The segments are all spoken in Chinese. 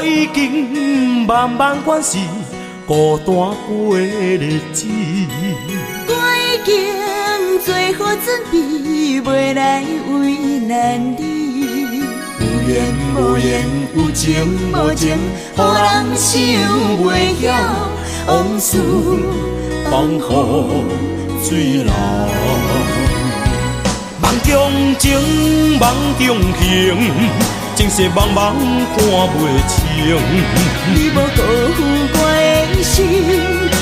已经慢慢关是孤单过日子。我已经做好准备，袂来为难你。有缘无缘，有情无情，予人想袂晓，往事放雨水流。梦中情，梦中情，情世茫茫看袂清。你无辜负我的心，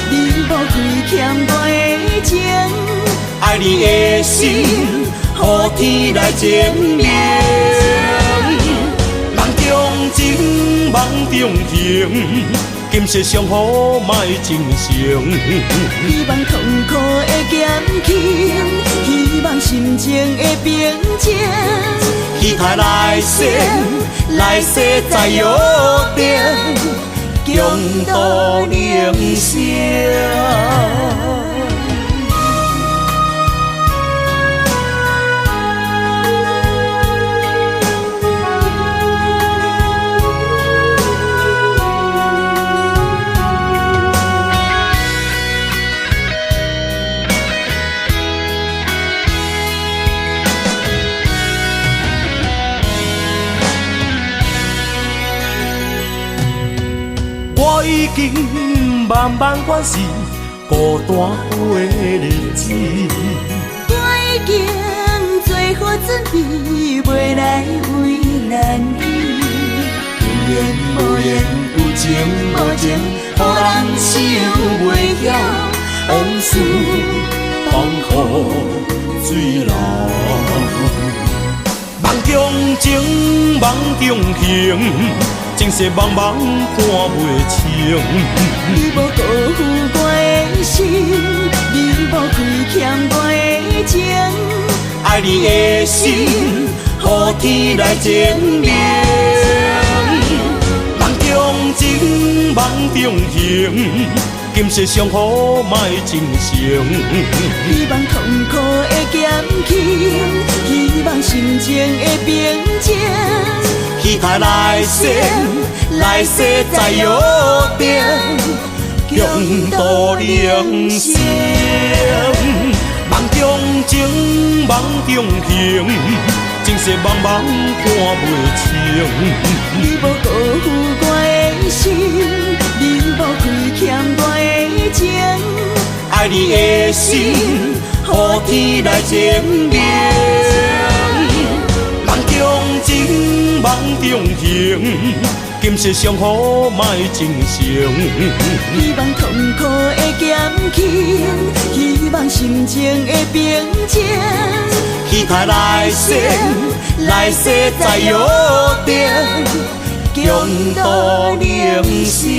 你无亏欠我的情，爱你的心，予天来证明。梦中情，梦中情，今世相互莫情成。希望痛苦的减轻，希望心情的平静。期待来世，来世再约定，共度人生。我已经慢慢关是孤单过日子。我已经做好准备，袂来为难你。有缘无缘，有情无情，予人想袂晓，往事放雨水流。梦中情，梦中情，情世茫茫看袂清。你无辜负我的心，你无亏欠我的情，爱你的心，予天来证明。梦中情，梦中情，今世相互莫情成。希望痛苦的减轻，希望心情的平静。期待来世，来世再约定，共度人生。梦中情，梦中情，情世茫茫看袂清。你无辜负我的心，你无亏欠我的情，爱你的心，予天来证明。梦中情，梦中情，今世相互莫情成。希望痛苦的减轻，希望心情的平静。期待来世，来世再约定，共度人生。